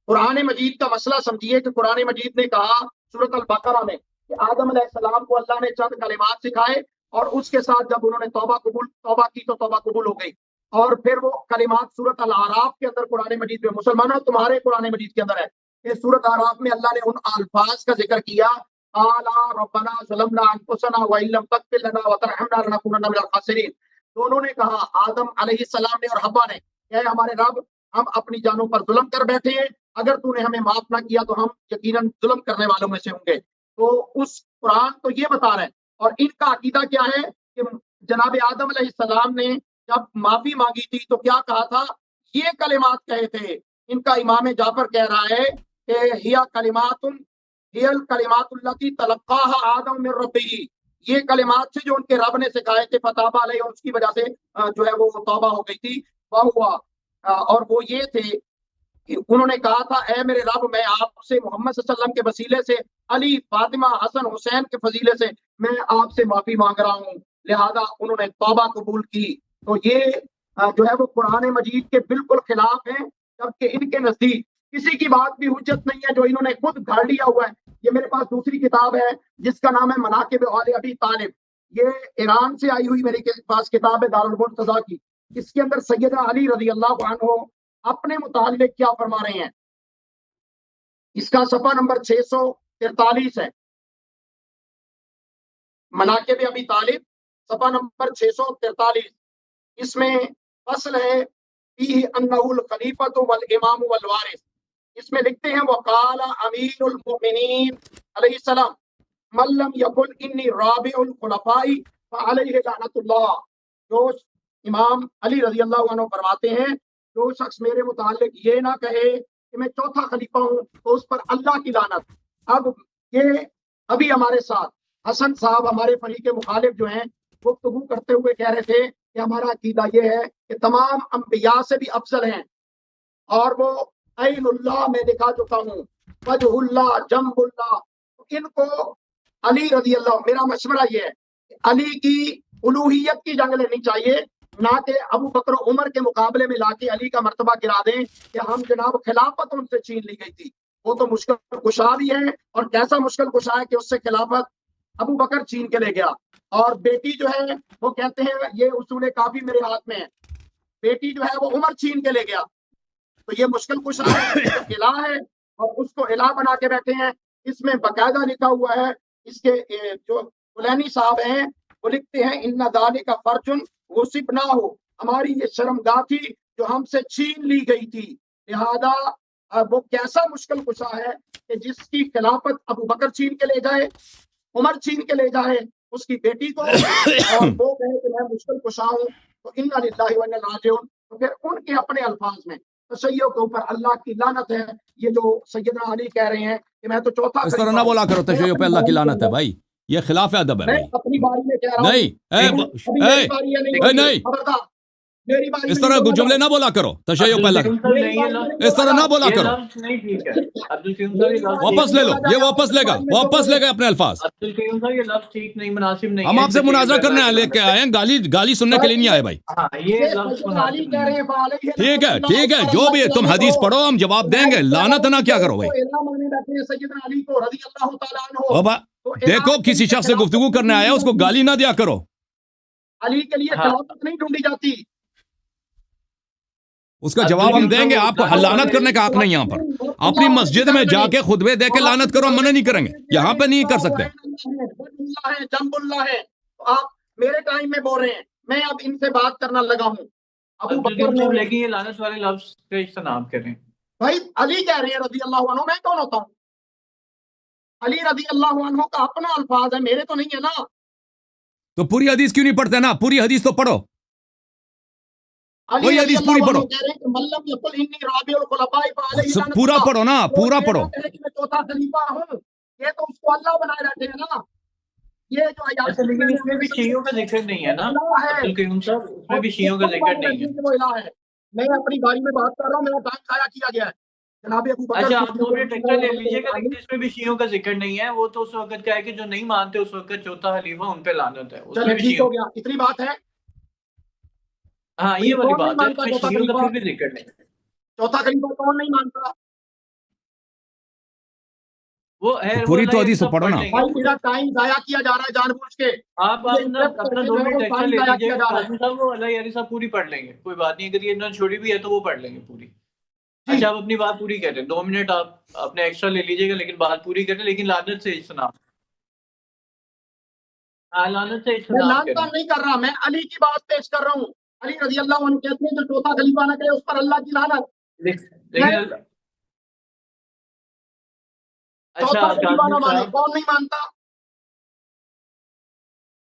قرآن مجید کا مسئلہ سمجھیے کہ قرآن مجید نے کہا سورۃ البقرہ میں کہ آدم علیہ السلام کو اللہ نے چند کلمات سکھائے، اور اس کے ساتھ جب انہوں نے توبہ کی تو توبہ قبول ہو گئی۔ اور پھر وہ کلمات سورۃ الاعراف کے اندر قرآن مجید میں، مسلمانوں تمہارے قرآن مجید کے اندر ہے کہ سورۃ اعراف میں اللہ نے ان الفاظ کا ذکر کیا، قال ربنا ظلمنا انفسنا وان لم تغفر لنا وترحمنا لنکونن من الخاسرین. دونوں نے کہا، آدم علیہ السلام نے اور حوا نے، کہ اے ہمارے رب، ہم اپنی جانوں پر ظلم کر بیٹھے ہیں، اگر تو نے ہمیں معاف نہ کیا تو ہم یقیناً ظلم کرنے والوں میں سے ہوں گے. تو اس قرآن تو یہ بتا رہے ہیں. اور ان کا عقیدہ کیا ہے کہ جناب آدم علیہ السلام نے جب معافی مانگی تھی تو کیا کہا تھا؟ یہ کلمات کہے تھے. ان کا امام جعفر کہہ رہا ہے کہ ہیا کلمات ہی الکلمات التی تلقاها آدم من ربہ، یہ کلمات تھے جو ان کے رب نے سکھائے تھے، فتاب علیہ، اور اس کی وجہ سے جو ہے وہ توبہ ہو گئی تھی. اور وہ یہ تھے کہ انہوں نے کہا تھا، اے میرے رب، میں آپ سے محمد صلی اللہ علیہ وسلم کے وسیلے سے، علی، فاطمہ، حسن، حسین کے فضیلے سے میں آپ سے معافی مانگ رہا ہوں. لہذا انہوں نے توبہ قبول کی. تو یہ جو ہے وہ قرآن مجید کے بالکل خلاف ہیں، جبکہ ان کے نزدیک کسی کی بات بھی حجت نہیں ہے جو انہوں نے خود گھڑ لیا ہوا ہے. یہ میرے پاس دوسری کتاب ہے جس کا نام ہے مناقب آل ابی طالب. یہ ایران سے آئی ہوئی میرے پاس کتاب ہے، دارالمرتضیٰ کی. اس کے اندر سیدنا علی رضی اللہ عنہ اپنے متعلق کیا فرما رہے ہیں. اس کا صفحہ نمبر 643 ہے، مناقب ابی طالب، صفحہ نمبر 643. اس میں فصل ہے فیہ انہ الخلیفۃ والامام والوارث. اس میں لکھتے ہیں، وقال امیر المؤمنین علیہ السلام من لم یقل انی رابع الخلفاء فعلیہ لعنۃ اللہ. جو امام علی رضی اللہ عنہ فرماتے ہیں، جو شخص میرے متعلق یہ نہ کہے کہ میں چوتھا خلیفہ ہوں تو اس پر اللہ کی لعنت. اب یہ ابھی ہمارے ساتھ حسن صاحب، ہمارے فریق مخالف جو ہیں، گفتگو کرتے ہوئے کہہ رہے تھے کہ ہمارا عقیدہ یہ ہے کہ تمام انبیاء سے بھی افضل ہیں، اور وہ عین اللہ میں دکھا چکا ہوں، وجہ اللہ، جنب اللہ. ان کو علی رضی اللہ، میرا مشورہ یہ ہے کہ علی کی الوہیت کی جنگ لینی چاہیے، نہ کہ ابو بکر و عمر کے مقابلے میں لا کے علی کا مرتبہ گرا دیں کہ ہم جناب خلافت ان سے چھین لی گئی تھی. وہ تو مشکل کشا بھی ہے، اور کیسا مشکل کشا ہے کہ اس سے خلافت ابو بکر چھین کے لے گیا. اور بیٹی جو ہے وہ کہتے ہیں، یہ اصول کافی میرے ہاتھ میں ہے، بیٹی جو ہے وہ عمر چھین کے لے گیا. تو یہ مشکل کشا ہے، الہ ہے، اور اس کو الہ بنا کے بیٹھے ہیں. اس میں باقاعدہ لکھا ہوا ہے، اس کے جو کلینی صاحب ہیں وہ لکھتے ہیں، ان ذالک فرج غصبناہ، ہماری یہ شرمگاہ تھی جو ہم سے چھین لی گئی تھی. لہذا وہ کیسا مشکل کشا ہے کہ جس کی خلافت ابو بکر چھین کے لے جائے، عمر چھین کے لے جائے اس کی بیٹی کو، اور وہ کہے کہ میں مشکل کشا ہوں. تو انا للہ و انا الیہ راجعون. تو پھر ان کے اپنے الفاظ میں تشیع کے اوپر اللہ کی لعنت ہے. یہ جو سیدنا علی کہہ رہے ہیں کہ میں تو چوتھا اس طرح نہ بولا کرو، تشیع پہ اللہ کی لعنت ہے بھائی، یہ خلاف ادب ہے میں بھائی. اپنی باری میں کہہ رہا ہوں. نہیں، خبردار، میری باری اس میں طرح نہیں جملے بولنا. نہ بولا کرو، تشیع پہ اللہ کا. اس طرح نہ بولا یہ کرو، لفظ نہیں ٹھیک ہے عبدالقیوم صاحب، یہ لفظ واپس لے لو. یہ واپس لے گا، واپس لے گا اپنے الفاظ. عبدالقیوم صاحب، یہ لفظ ٹھیک نہیں، مناسب نہیں ہے. ہم آپ سے مناظرہ کرنے لے کے آئے ہیں، گالی سننے کے لیے نہیں آئے بھائی. ہاں، یہ لفظ سیدنا علی مناسب کہہ رہے نہیں ہیں فعلیہ ٹھیک ہے، لعنت ٹھیک ہے، اللہ، جو اور بھی ہے، اللہ تم کی حدیث لعنت ہو. پڑھو، ہم جواب دیں گے. لعنت نہ کیا کرو بھائی. الہ ماننے بیٹھے ہیں سیدنا علی کو رضی اللہ تعالیٰ عنہ. دیکھو کسی شخص سے گفتگو کرنے آیا، اس کو گالی نہ دیا کرو. علی کے لیے خلافت نہیں ڈھونڈی جاتی. اس کا جواب ہم دیں گے. آپ کو لعنت کرنے کا حق نہیں یہاں پر. اپنی مسجد میں جا کے خطبے دے کے لعنت کرو، ہم منع نہیں کریں گے. یہاں پہ نہیں کر سکتے. اللہ ہے، جنب اللہ ہے. آپ میرے ٹائم میں بول رہے ہیں، میں اب ان سے بات کرنا لگا ہوں. ابو بکر نے، لیکن یہ لعنت والے لفظ سے اجتناب کریں. بھائی علی کہہ رہے ہیں رضی اللہ عنہ، میں کون ہوتا ہوں؟ علی رضی اللہ عنہ کا اپنا الفاظ ہے، میرے تو نہیں ہے نا. تو پوری حدیث کیوں نہیں پڑھتے نا؟ پوری حدیث تو پڑھو. علی وہی رضی حدیث اللہ پوری عنہ پڑھو. کہہ رہے ہیں کہ من لم یقل انی رابع الخلفاء فعلیہ لعنت پورا اللہ. پڑھو نا، پورا پڑھو. وہ کہے کہ میں چوتھا خلیفہ ہوں، یہ تو اس کو اللہ بنائے بیٹھے ہیں نا. یہ جو آیات، اچھا، لیکن اس میں بھی شیعوں کا ذکر نہیں ہے نا عبدالقیوم صاحب، اس میں بھی شیعوں کا ذکر نہیں ہے. وہ الہ ہے. میں اپنی باری میں بات کر رہا ہوں، میرا ٹائم ضائع کیا گیا ہے. جناب ابو بکر، اچھا، آپ 2 منٹ ایکسٹرا لے لیجیے گا، لیکن اس میں بھی شیعوں کا ذکر نہیں ہے. وہ تو اس وقت کیا ہے کہ جو نہیں مانتے اس وقت چوتھا خلیفہ ان پہ لعنت ہے. اس میں چلے بھی ٹھیک شیعوں، ہو گیا، اتنی بات ہے. ہاں یہ والی کون نہیں بات ہے، اس مانتا میں چوتھا شیعوں کا خلیفہ؟ پھر بھی ذکر نہیں. چوتھا خلیفہ کون نہیں مانتا؟ وہ ہے پوری وہ تو اللہ حدیث سب پڑھو پڑھ نا۔ لیں بھائی گے۔ میرا ٹائم ضائع کیا جا رہا ہے جان بوجھ کے، آپ یہ اپنا ایکسپٹ اپنا کرتے 2 جو ہے منٹ وہ ایکسٹرا ٹائم لے ضائع لیجیے کیا جا رہا ہے۔ قاسم صاحب، وہ اللہ یاری صاحب پوری پڑھ لیں گے، کوئی بات نہیں، اگر یہ انہوں نے چھوڑی بھی ہے تو وہ پڑھ لیں گے پوری۔ جی اچھا آپ اپنی بات پوری کریں، 2 منٹ آپ اپنے ایکسٹرا لے لیجیے گا، لیکن بات پوری کریں، لیکن لعنت سے اجتناب، لعنت سے میں اجتناب لانتا کریں۔ نہیں کر رہا، میں علی کی بات پیش کر رہا ہوں۔ علی رضی اللہ عنہ کہتے ہیں جو چوتھا خلیفہ نہ کرے اس پر اللہ کی لعنت۔ لیکن اچھا چوتھا خلیفہ کاظمی نہ مانے، صاحب، کون نہیں مانتا؟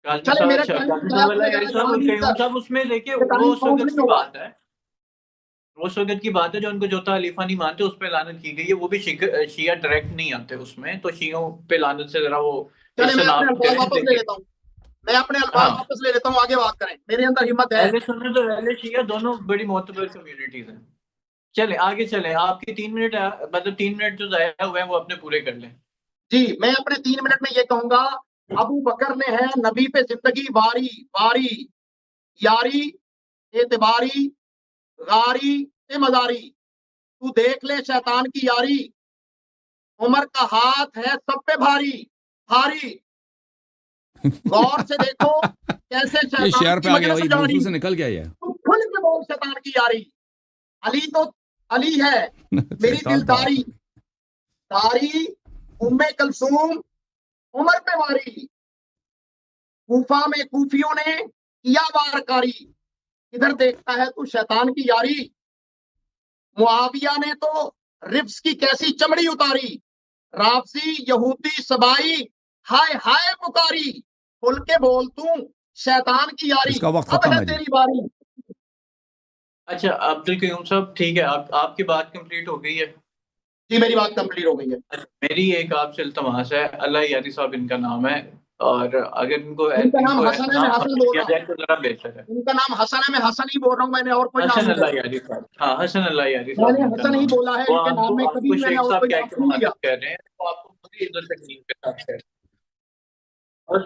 کاظمی چلے صاحب، میرے اچھا ٹائم کاظمی ضائع صاحب، اللہ کیا جا یاری رہا ہے صاحب، جہانگیر قیوم سر، صاحب اس میں دیکھیے یہ وہ ٹائم اس کاؤنٹ وقت نہیں کی ہوگا۔ بات ہے، اس وقت کی بات ہے جو ان کو چوتھا خلیفہ نہیں مانتے اس پہ لعنت کی گئی ہے، وہ بھی شیعہ ڈائریکٹ نہیں آتے اس میں، تو شیعوں پہ لعنت سے ذرا وہ چلے میں اپنے اجتناب الفاظ کریں، واپس لے لیکن لیتا ہوں، میں اپنے الفاظ ہاں واپس لے لیتا ہوں، آگے بات کریں، میرے اندر ہمت ہے۔ اہل سنت اور اہل شیعہ دونوں بڑی معتبر کمیونٹیز ہیں۔ چلیں آگے چلیں، آپ کے 3 منٹ مطلب 3 منٹ جو ضائع ہوئے ہیں وہ اپنے پورے کر لیں۔ جی میں اپنے 3 منٹ میں یہ کہوں گا، ابو بکر نے ہے نبی پہ زندگی واری واری یاری اعتباری غاری مزاری، تو دیکھ لے شیطان کی یاری، عمر کا ہاتھ ہے سب پہ بھاری بھاری، غور سے دیکھو کیسے یہ شیطان شعر پہ کی آ گیا مجلس بھائی، جاری، موضوع سے نکل گیا یہ۔ تو کھل کے بول شیطان کی یاری، علی تو علی ہے میری شیطان تھا۔ دلداری داری، ام کلثوم عمر پہ واری، کوفہ میں کوفیوں نے کیا وار کاری، ادھر دیکھتا ہے تو شیطان کی یاری، معاویہ نے تو رفس کی کیسی چمڑی اتاری، رافضی یہودی سبائی ہائے ہائے پکاری، کھل کے بول تو شیطان کی یاری، اس کا وقت اب ختم ہے ہے جی۔ تیری باری۔ اچھا عبدالقیوم صاحب ٹھیک ہے، آپ کی بات کمپلیٹ ہو گئی ہے۔ جی میری بات کمپلیٹ ہو گئی ہے۔ میری ایک آپ سے التماس ہے، اللہ یاری صاحب ان کا نام ہے، اور اگر ان کو ان کا نام ایسا حسن ہے، میں نام حسن حاصل بول کیا رہا ہوں، جائے تو ذرا بہتر ہے۔ ان کا نام حسن ہے، میں حسن ہی بول رہا ہوں، میں نے اور کوئی نام حسن نہیں اللہ بولا، یاری صاحب، ہاں حسن اللہ یاری میں صاحب نے ان کا حسن ہی نام، بولا ہے، وہ ان کے نام میں آپ کبھی کو میں نے شیخ اور صاحب کوئی کہہ نام کے نہیں لیا۔ مخاطب کر رہے ہیں، تو آپ کو پوری عزت تکلیف کے ساتھ کہہ رہے ہیں۔ اور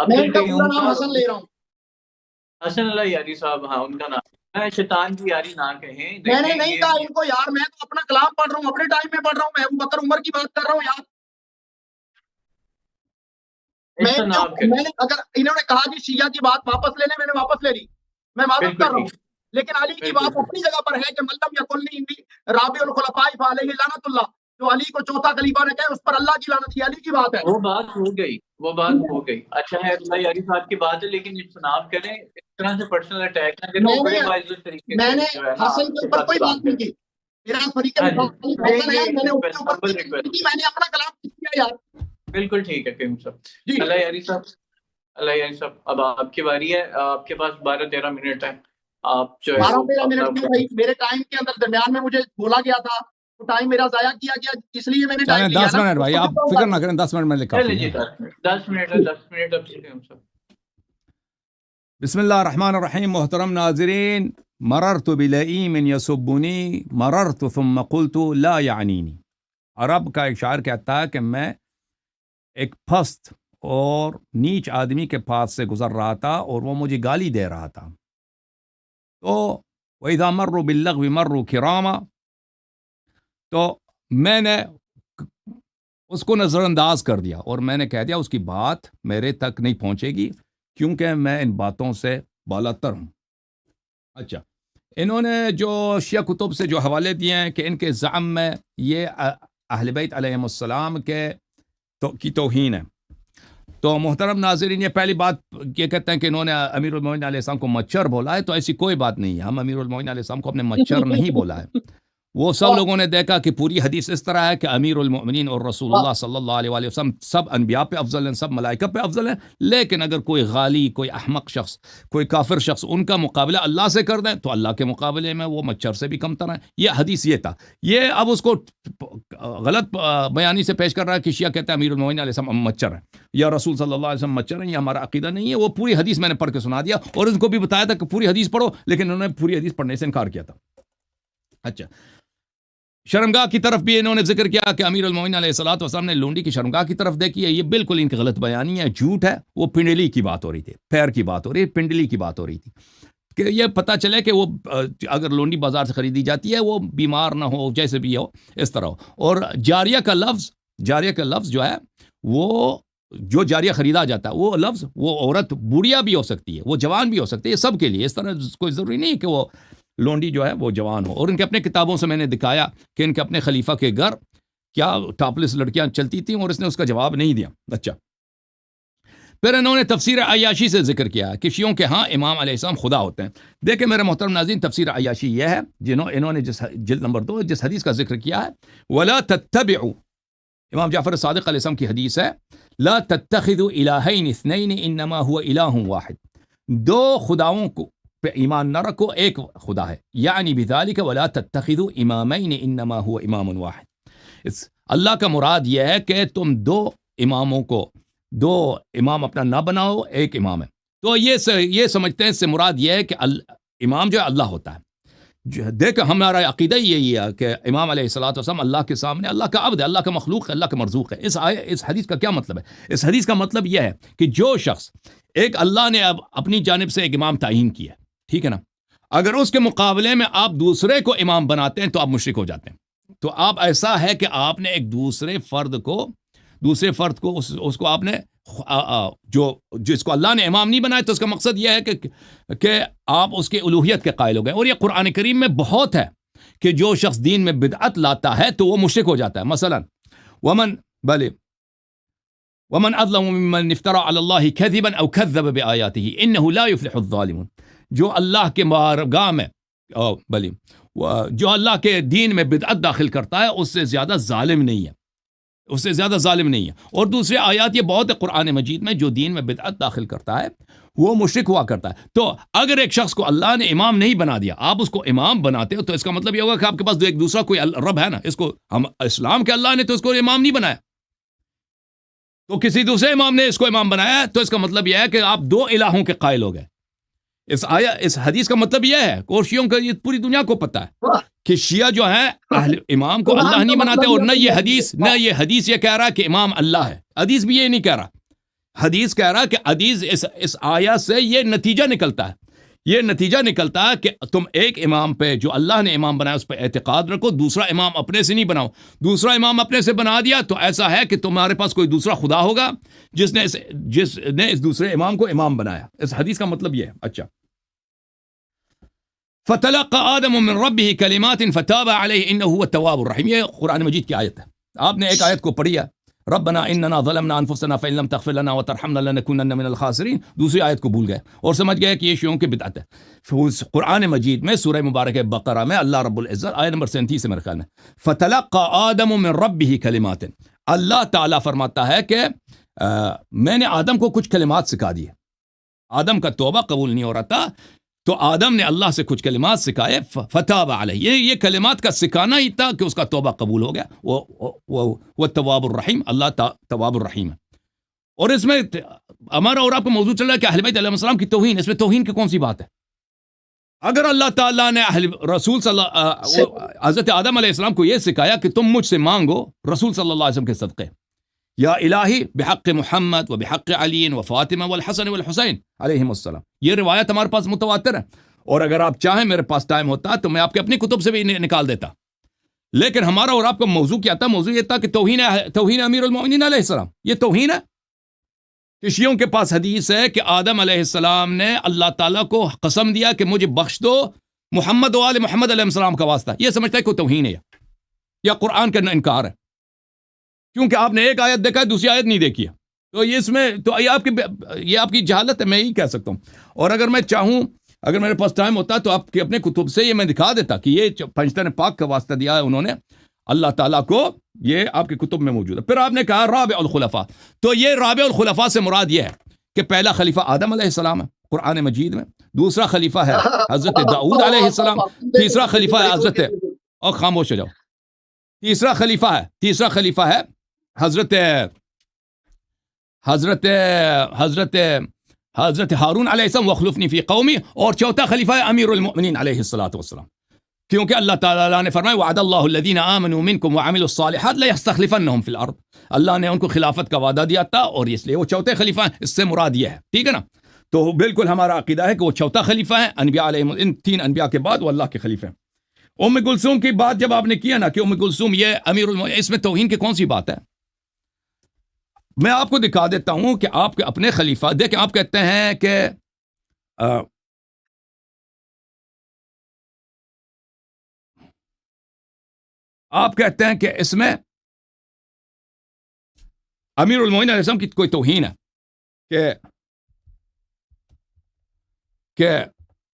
میں ان کا پورا عبدالقیوم نام حسن صاحب، لے رہا ہوں۔ حسن اللہ یاری صاحب، ہاں ان کا نام ہے، شیطان کی یاری نہ کہیں، میں نے دیکھیں نہیں یہ کہا ان کو یار، میں تو اپنا کلام پڑھ رہا ہوں، اپنے ٹائم میں پڑھ رہا ہوں، میں ابو بکر عمر کی بات کر رہا ہوں یار۔ اجتناب کریں۔ میں نے اگر انہوں نے کہا کہ شیعہ کی بات واپس لے لیں، میں نے واپس لے لی، میں معذرت بالکل کر رہا ٹھیک، ہوں، لیکن علی کی بالکل بات ٹھیک، اپنی جگہ پر ہے کہ ملم یقلنی انی رابع الخلفاء فعلیہ لعنت اللہ، جو علی کو چوتھا خلیفہ نے کہا اس پر اللہ کی لعنت، یہ علی کی بات ہے۔ وہ بات ہو گئی، وہ بات ہو گئی، اچھا ہے اللہ یاری صاحب کی بات ہے، لیکن اجتناب کریں، اس طرح سے پرسنل اٹیک نہ کریں، وہ بڑے باعزت طریقے میں سے نے جو ہے نا حسن آپ کے کے اوپر ساتھ کوئی کلام بات نہیں کریں۔ کی، میرا فریق ہاں جی، مخالف حسن ہے، میں نے اس کے اوپر ہمبل کوئی بات نہیں کی، ریکویسٹ، میں نے اپنا کلام کیا یار۔ بالکل ٹھیک ہے قیوم صاحب۔ جی اللہ یاری صاحب، اللہ یاری صاحب، اب آپ کی باری ہے، آپ کے پاس 12-13 منٹ ہے، آپ جو ہے وہ 12-13 اپنا منٹ میں بھائی میرے ٹائم کے اندر درمیان میں مجھے بولا گیا تھا، تو ٹائم میرا ضائع کیا گیا، اس لیے میں نے چلیں ٹائم لیا 10 نا، منٹ اس بھائی، کو آپ کتنا فکر ہوگا؟ نہ کریں، 10 منٹ میں چلے کافی جی، ہے۔ 10 منٹ ہے، 10 منٹ اب قیوم صاحب۔ بسم اللہ الرحمن الرحیم۔ محترم ناظرین، مررت بلئیم یسبنی مررت ثم قلت لا یعنینی۔ عرب کا ایک شاعر کہتا ہے کہ میں ایک پست اور نیچ آدمی کے پاس سے گزر رہا تھا اور وہ مجھے گالی دے رہا تھا، تو وَإِذَا مَرُّوا بِاللَّغْوِ مَرُّوا كِرَامًا، تو میں نے اس کو نظر انداز کر دیا اور میں نے کہہ دیا اس کی بات میرے تک نہیں پہنچے گی، کیونکہ میں ان باتوں سے بالا تر ہوں۔ اچھا، انہوں نے جو شیعہ کتب سے جو حوالے دیے ہیں کہ ان کے زعم میں یہ اہل بیت علیہم السلام کی توہین ہے، تو محترم ناظرین، یہ پہلی بات یہ کہتے ہیں کہ انہوں نے امیر المومنین علیہ السلام کو مچھر بولا ہے، تو ایسی کوئی بات نہیں ہے، ہم امیر المومنین علیہ السلام کو اپنے مچھر نہیں بولا ہے۔ وہ سب لوگوں نے دیکھا کہ پوری حدیث اس طرح ہے کہ امیر المؤمنین اور رسول اللہ صلی اللہ علیہ وآلہ وسلم سب انبیاء پہ افضل ہیں، سب ملائکہ پہ افضل ہیں، لیکن اگر کوئی غالی، کوئی احمق شخص، کوئی کافر شخص ان کا مقابلہ اللہ سے کر دیں تو اللہ کے مقابلے میں وہ مچھر سے بھی کمتر ہیں۔ یہ حدیث یہ تھا، یہ اب اس کو غلط بیانی سے پیش کر رہا ہے کہ شیعہ کہتے ہیں امیر المؤمنین علیہ السلام مچھر ہیں یا رسول صلی اللہ علیہ وسلم مچھر ہیں، یہ ہمارا عقیدہ نہیں ہے۔ وہ پوری حدیث میں نے پڑھ کے سنا دیا اور ان کو بھی بتایا تھا کہ پوری حدیث پڑھو، لیکن انہوں نے پوری حدیث پڑھنے سے انکار کیا تھا۔ اچھا، شرمگاہ کی طرف بھی انہوں نے ذکر کیا کہ امیر المومنین علیہ الصلوۃ والسلام نے لونڈی کی شرمگاہ کی طرف دیکھی ہے، یہ بالکل ان کی غلط بیانی ہے، جھوٹ ہے، وہ پنڈلی کی بات ہو رہی تھی، پیر کی بات ہو رہی ہے، پنڈلی کی بات ہو رہی تھی۔ کہ یہ پتہ چلے کہ وہ اگر لونڈی بازار سے خریدی جاتی ہے وہ بیمار نہ ہو، جیسے بھی ہو اس طرح ہو. اور جاریہ کا لفظ جو ہے وہ جو جاریہ خریدا جاتا ہے وہ لفظ وہ عورت بوڑھیا بھی ہو سکتی ہے، وہ جوان بھی ہو سکتی ہے، سب کے لیے. اس طرح کوئی ضروری نہیں کہ وہ لونڈی جو ہے وہ جوان ہو. اور ان کے اپنے کتابوں سے میں نے دکھایا کہ ان کے اپنے خلیفہ کے گھر کیا ٹاپلس لڑکیاں چلتی تھیں اور اس نے اس کا جواب نہیں دیا. اچھا، پھر انہوں نے تفسیر عیاشی سے ذکر کیا کہ شیعوں کے ہاں امام علیہ السلام خدا ہوتے ہیں. دیکھیں میرے محترم ناظرین، تفسیر عیاشی یہ ہے انہوں نے جس جلد نمبر 2 جس حدیث کا ذکر کیا ہے، وَلَا تَتَّبِعُوا، امام جعفر صادق علیہ السلام کی حدیث ہے، لا تتخذوا الہین اثنین انما هو الہ واحد، دو خداؤں کو پہ ایمان نہ رکھو، ایک خدا ہے. یعنی بذالک ولا تتخذوا امامین انما هو امام واحد. اللہ کا مراد یہ ہے کہ تم دو امام اپنا نہ بناؤ، ایک امام ہے. تو یہ سمجھتے ہیں اس سے مراد یہ ہے کہ امام جو ہے اللہ ہوتا ہے. دیکھ ہمارا عقیدہ یہی ہے کہ امام علیہ الصلوۃ والسلام اللہ کے سامنے اللہ کا عبد ہے، اللہ کا مخلوق ہے، اللہ کا مرزوق ہے. اس حدیث کا کیا مطلب ہے؟ اس حدیث کا مطلب یہ ہے کہ جو شخص ایک اللہ نے اب اپنی جانب سے ایک امام تعین کیا، ٹھیک ہے نا، اگر اس کے مقابلے میں آپ دوسرے کو امام بناتے ہیں تو آپ مشرک ہو جاتے ہیں. تو آپ ایسا ہے کہ آپ نے ایک دوسرے فرد کو اس کو آپ نے جس کو اللہ نے امام نہیں بنایا، تو اس کا مقصد یہ ہے کہ آپ اس کے الوہیت کے قائل ہو گئے. اور یہ قرآن کریم میں بہت ہے کہ جو شخص دین میں بدعت لاتا ہے تو وہ مشرک ہو جاتا ہے. مثلا ومن اظلم ممن افترى على الله كذبا او كذب بآياته انه لا يفلح الظالمون. جو اللہ کے بارگاہ میں جو اللہ کے دین میں بدعت داخل کرتا ہے اس سے زیادہ ظالم نہیں ہے، اور دوسرے آیات یہ بہت ہے قرآن مجید میں، جو دین میں بدعت داخل کرتا ہے وہ مشرک ہوا کرتا ہے. تو اگر ایک شخص کو اللہ نے امام نہیں بنا دیا، آپ اس کو امام بناتے ہو، تو اس کا مطلب یہ ہوگا کہ آپ کے پاس ایک دوسرا کوئی رب ہے نا. اس کو ہم اسلام کے اللہ نے تو اس کو امام نہیں بنایا، تو کسی دوسرے امام نے اس کو امام بنایا، تو اس کا مطلب یہ ہے کہ آپ دو الہوں کے قائل ہو گئے. اس حدیث کا مطلب یہ ہے، اور شیعوں کا یہ پوری دنیا کو پتہ ہے کہ شیعہ جو ہیں اہل امام کو اللہ نہیں بناتے. اور نہ یہ حدیث یہ کہہ رہا کہ امام اللہ ہے، حدیث بھی یہ نہیں کہہ رہا. حدیث کہہ رہا کہ حدیث اس آیت سے یہ نتیجہ نکلتا ہے کہ تم ایک امام پہ جو اللہ نے امام بنایا اس پہ اعتقاد رکھو، دوسرا امام اپنے سے نہیں بناؤ. دوسرا امام اپنے سے بنا دیا تو ایسا ہے کہ تمہارے پاس کوئی دوسرا خدا ہوگا جس نے اس دوسرے امام کو امام بنایا. اس حدیث کا مطلب یہ ہے. اچھا، فَتَلَقَّى آدَمُ مِن رَبِّهِ كَلِمَاتٍ فَتَابَ عَلَيْهِ إِنَّهُ هُوَ التَّوَّابُ الرَّحِيمُ. یہ قرآن مجید کی آیت ہے. آپ نے ایک آیت کو پڑھی ہے، ربنا اننا ظلمنا انفسنا فإن لم تغفر لنا وترحمنا لنكونن من الخاسرين. دوسری آیت کو بھول گئے اور سمجھ گئے کہ یہ شیعوں کی بدعت ہے. قرآن مجید میں سورہ مبارکہ بقرہ میں اللہ رب العزت آیت نمبر 37 سے میرے خیال میں، فَتَلَقَّى آدَمُ مِن رَبِّهِ كَلِمَاتٍ، اللہ تعالیٰ فرماتا ہے کہ میں نے آدم کو کچھ کلمات سکھا دیے. آدم کا توبہ قبول نہیں ہو رہا تھا، تو آدم نے اللہ سے کچھ کلمات سکھائے، فتاب علیہ. یہ کلمات کا سکھانا ہی تھا کہ اس کا توبہ قبول ہو گیا. وہ تواب الرحیم، اللہ تواب الرحیم ہے. اور اس میں ہمارا اور آپ کا موضوع چل رہا ہے کہ اہل بیت علیہ السلام کی توہین. اس میں توہین کی کون سی بات ہے؟ اگر اللہ تعالیٰ نے حضرت آدم علیہ السلام کو یہ سکھایا کہ تم مجھ سے مانگو رسول صلی اللہ علیہ وسلم کے صدقے، یا الہی بحق محمد و بحق علی و فاطمہ والحسن والحسین علیہم السلام. یہ روایت ہمارے پاس متواتر ہے، اور اگر آپ چاہیں میرے پاس ٹائم ہوتا تو میں آپ کے اپنی کتب سے بھی نکال دیتا. لیکن ہمارا اور آپ کا موضوع کیا تھا؟ موضوع یہ تھا کہ توہین امیر المؤمنین علیہ السلام. یہ توہین ہے کہ شیعوں کے پاس حدیث ہے کہ آدم علیہ السلام نے اللہ تعالیٰ کو قسم دیا کہ مجھے بخش دو محمد و آل محمد علیہ السلام کا واسطہ. یہ سمجھتا ہے کہ توہین ہے یا قرآن کا انکار ہے، کیونکہ آپ نے ایک آیت دیکھا ہے دوسری آیت نہیں دیکھی ہے. تو یہ اس میں تو یہ آپ کی جہالت ہے، میں یہی کہہ سکتا ہوں. اور اگر میں چاہوں، اگر میرے پاس ٹائم ہوتا تو آپ کے اپنے کتب سے یہ میں دکھا دیتا کہ یہ پنجتن پاک کا واسطہ دیا ہے انہوں نے اللہ تعالیٰ کو، یہ آپ کے کتب میں موجود ہے. پھر آپ نے کہا رابع الخلفاء، تو یہ رابع الخلفاء سے مراد یہ ہے کہ پہلا خلیفہ آدم علیہ السلام ہے قرآن مجید میں، دوسرا خلیفہ ہے حضرت داؤد علیہ السلام، تیسرا خلیفہ ہے حضرت، اور خاموش ہو جاؤ، تیسرا خلیفہ ہے حضرت ہارون علیہ السلام وخلفنی فی قومی، اور چوتھا خلیفہ ہے امیر المؤمنین علیہ الصلوۃ والسلام. کیونکہ اللہ تعالیٰ نے فرمایا وعد اللہ الذین آمنوا منکم وعملوا الصالحات لیستخلفنہم فی الارض. اللہ نے ان کو خلافت کا وعدہ دیا تھا، اور اس لیے وہ چوتھے خلیفہ ہیں. اس سے مراد یہ ہے، ٹھیک ہے نا. تو بالکل ہمارا عقیدہ ہے کہ وہ چوتھا خلیفہ ہے انبیاء علیہ، ان 3 انبیاء کے بعد وہ اللہ کے خلیفہ ہیں۔ ام کلثوم کی بات جب آپ نے کیا نا کہ ام کلثوم یہ امیر المومنین، اس میں توہین کی کون سی بات ہے؟ میں آپ کو دکھا دیتا ہوں کہ آپ کے اپنے خلیفہ دیکھیں، آپ کہتے ہیں کہ آپ کہتے ہیں کہ اس میں امیر المومنین علیہ السلام کی کوئی توہین ہے کہ